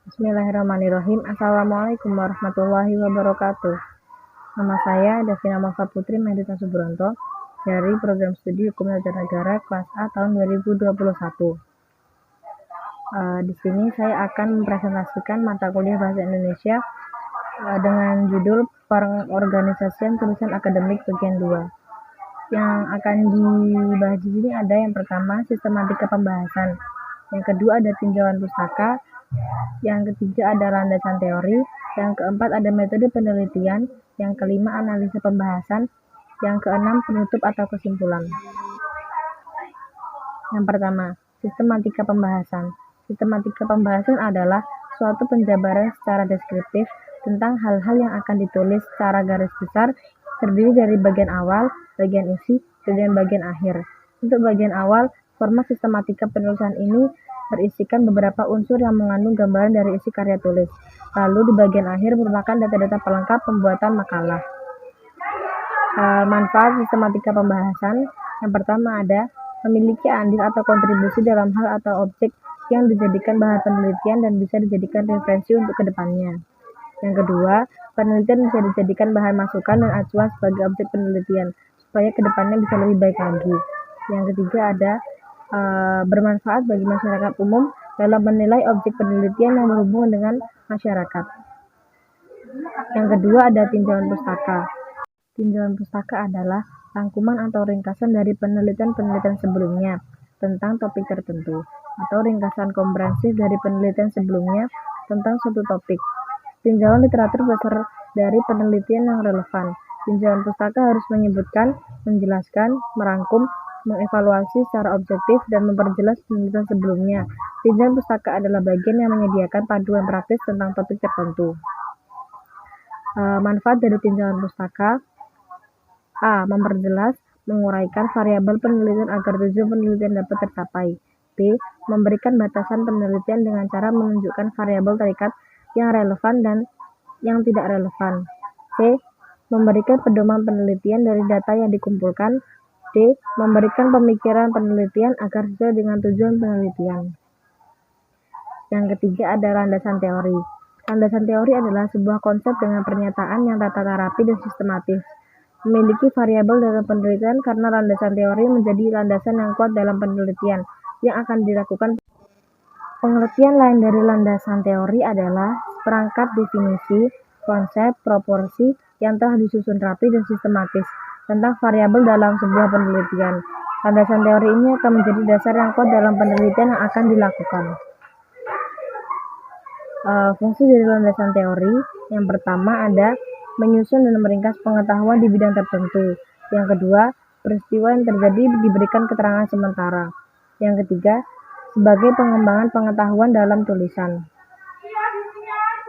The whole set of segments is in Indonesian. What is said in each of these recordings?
Bismillahirrahmanirrahim. Assalamualaikum warahmatullahi wabarakatuh. Nama saya Devina Malva Putri Medita Subronto dari Program Studi Hukum Tata Negara kelas A tahun 2021. Di sini saya akan mempresentasikan mata kuliah Bahasa Indonesia dengan judul Pengorganisasian Tulisan Akademik bagian 2. Yang akan dibahas di sini ada yang pertama sistematika pembahasan, yang kedua ada tinjauan pustaka, yang ketiga ada landasan teori, yang keempat ada metode penelitian, yang kelima analisa pembahasan, yang keenam penutup atau kesimpulan. Yang pertama, sistematika pembahasan. Sistematika pembahasan adalah suatu penjabaran secara deskriptif tentang hal-hal yang akan ditulis secara garis besar, terdiri dari bagian awal, bagian isi, dan bagian akhir. Untuk bagian awal, format sistematika penulisan ini berisikan beberapa unsur yang mengandung gambaran dari isi karya tulis. Lalu di bagian akhir merupakan data-data pelengkap pembuatan makalah. Manfaat sistematika pembahasan. Yang pertama ada memiliki andil atau kontribusi dalam hal atau objek yang dijadikan bahan penelitian dan bisa dijadikan referensi untuk kedepannya. Yang kedua, penelitian bisa dijadikan bahan masukan dan acuan sebagai objek penelitian supaya kedepannya bisa lebih baik lagi. Yang ketiga ada bermanfaat bagi masyarakat umum dalam menilai objek penelitian yang berhubungan dengan masyarakat. Yang kedua ada tinjauan pustaka. Tinjauan pustaka adalah rangkuman atau ringkasan dari penelitian-penelitian sebelumnya tentang topik tertentu, atau ringkasan komprehensif dari penelitian sebelumnya tentang suatu topik. Tinjauan literatur berdasar dari penelitian yang relevan. Tinjauan pustaka harus menyebutkan, menjelaskan, merangkum, mengevaluasi secara objektif, dan memperjelas penelitian sebelumnya. Tinjauan pustaka adalah bagian yang menyediakan panduan praktis tentang topik tertentu. Manfaat dari tinjauan pustaka: A. Memperjelas, menguraikan variabel penelitian agar tujuan penelitian dapat tercapai. B. Memberikan batasan penelitian dengan cara menunjukkan variabel terikat yang relevan dan yang tidak relevan. C. Memberikan pedoman penelitian dari data yang dikumpulkan. D. Memberikan pemikiran penelitian agar sesuai dengan tujuan penelitian. Yang ketiga ada landasan teori. Landasan teori adalah sebuah konsep dengan pernyataan yang tata rapi dan sistematis. Memiliki variabel dalam penelitian karena landasan teori menjadi landasan yang kuat dalam penelitian yang akan dilakukan. Pengertian lain dari landasan teori adalah perangkat definisi, konsep, proporsi yang telah disusun rapi dan sistematis tentang variabel dalam sebuah penelitian. Landasan teori ini akan menjadi dasar yang kuat dalam penelitian yang akan dilakukan. Fungsi dari landasan teori, yang pertama ada menyusun dan meringkas pengetahuan di bidang tertentu. Yang kedua, peristiwa yang terjadi diberikan keterangan sementara. Yang ketiga, sebagai pengembangan pengetahuan dalam tulisan.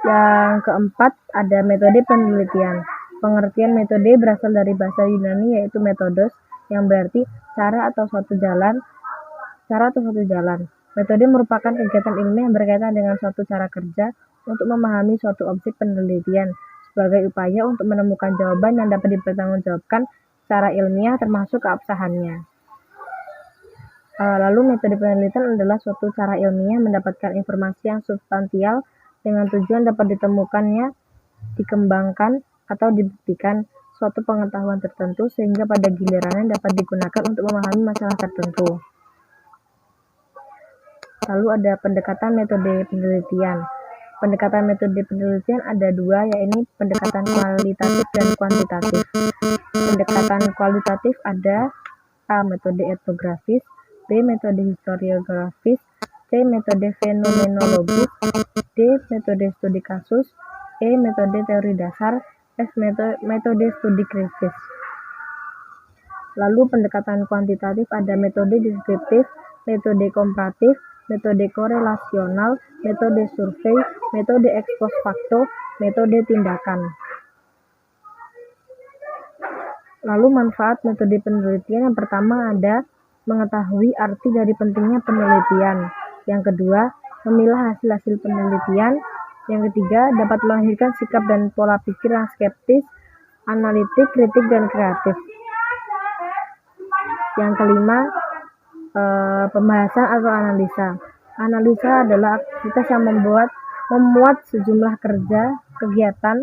Yang keempat, ada metode penelitian. Pengertian metode berasal dari bahasa Yunani yaitu metodos, yang berarti cara atau suatu jalan. Metode merupakan kegiatan ilmiah yang berkaitan dengan suatu cara kerja untuk memahami suatu objek penelitian sebagai upaya untuk menemukan jawaban yang dapat dipertanggungjawabkan secara ilmiah termasuk keabsahannya. Lalu metode penelitian adalah suatu cara ilmiah mendapatkan informasi yang substansial dengan tujuan dapat ditemukannya, dikembangkan, atau dibuktikan suatu pengetahuan tertentu sehingga pada gilirannya dapat digunakan untuk memahami masalah tertentu. Lalu ada pendekatan metode penelitian. Pendekatan metode penelitian ada dua, yaitu pendekatan kualitatif dan kuantitatif. Pendekatan kualitatif ada A. Metode etnografis, B. Metode historiografis, C. Metode fenomenologis, D. Metode studi kasus, E. Metode teori dasar, F. Metode studi kritis. Lalu pendekatan kuantitatif ada metode deskriptif, metode komparatif, metode korelasional, metode survei, metode ex post facto, metode tindakan. Lalu manfaat metode penelitian, yang pertama ada mengetahui arti dari pentingnya penelitian. Yang kedua, memilah hasil-hasil penelitian. Yang ketiga, dapat melahirkan sikap dan pola pikir yang skeptis, analitik, kritik, dan kreatif. Yang kelima, pembahasan atau analisa. Analisa adalah aktivitas yang membuat memuat sejumlah kegiatan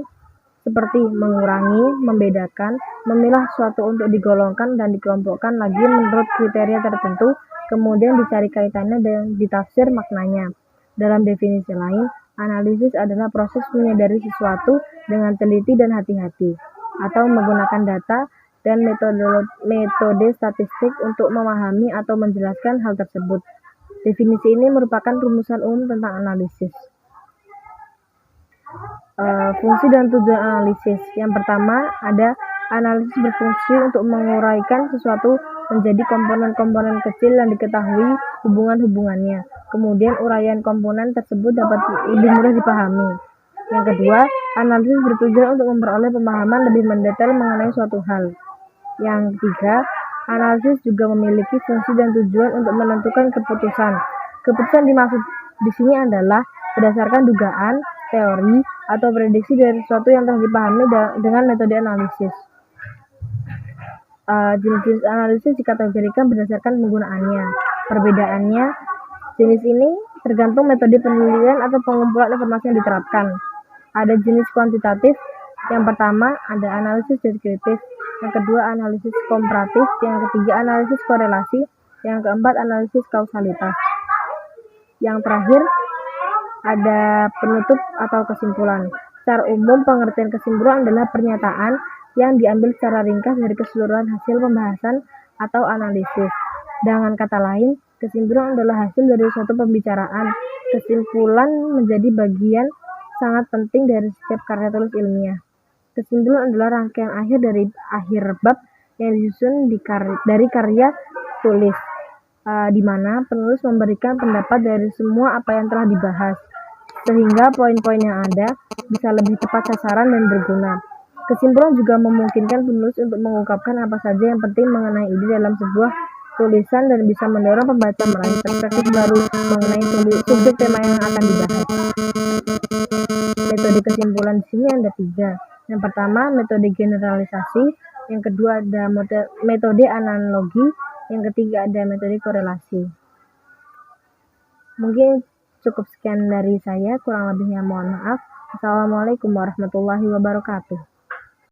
seperti mengurangi, membedakan, memilah suatu untuk digolongkan dan dikelompokkan lagi menurut kriteria tertentu, kemudian dicari kaitannya dan ditafsir maknanya. Dalam definisi lain, analisis adalah proses menyadari sesuatu dengan teliti dan hati-hati, atau menggunakan data dan metode statistik untuk memahami atau menjelaskan hal tersebut. Definisi ini merupakan rumusan umum tentang analisis. Fungsi dan tujuan analisis. Yang pertama, ada analisis berfungsi untuk menguraikan sesuatu menjadi komponen-komponen kecil yang diketahui hubungan-hubungannya. Kemudian uraian komponen tersebut dapat lebih mudah dipahami. Yang kedua, analisis bertujuan untuk memperoleh pemahaman lebih mendetail mengenai suatu hal. Yang ketiga, analisis juga memiliki fungsi dan tujuan untuk menentukan keputusan. Keputusan dimaksud di sini adalah berdasarkan dugaan, teori, atau prediksi dari sesuatu yang telah dipahami dengan metode analisis. Jenis-jenis analisis dikategorikan berdasarkan penggunaannya. Perbedaannya, jenis ini tergantung metode penelitian atau pengumpulan informasi yang diterapkan. Ada jenis kuantitatif. Yang pertama, ada analisis deskriptif. Yang kedua, analisis komparatif. Yang ketiga, analisis korelasi. Yang keempat, analisis kausalitas. Yang terakhir, ada penutup atau kesimpulan. Secara umum, pengertian kesimpulan adalah pernyataan yang diambil secara ringkas dari keseluruhan hasil pembahasan atau analisis. Dengan kata lain, kesimpulan adalah hasil dari suatu pembicaraan. Kesimpulan menjadi bagian sangat penting dari setiap karya tulis ilmiah. Kesimpulan adalah rangkaian akhir dari akhir bab yang disusun dari karya tulis, di mana penulis memberikan pendapat dari semua apa yang telah dibahas, sehingga poin-poin yang ada bisa lebih tepat sasaran dan berguna. Kesimpulan juga memungkinkan penulis untuk mengungkapkan apa saja yang penting mengenai ide dalam sebuah tulisan dan bisa mendorong pembaca meraih perspektif baru mengenai subjek tema yang akan dibahas. Metode kesimpulan di sini ada 3. Yang pertama, metode generalisasi. Yang kedua, ada metode analogi. Yang ketiga, ada metode korelasi. Mungkin cukup sekian dari saya, kurang lebihnya mohon maaf. Assalamualaikum warahmatullahi wabarakatuh.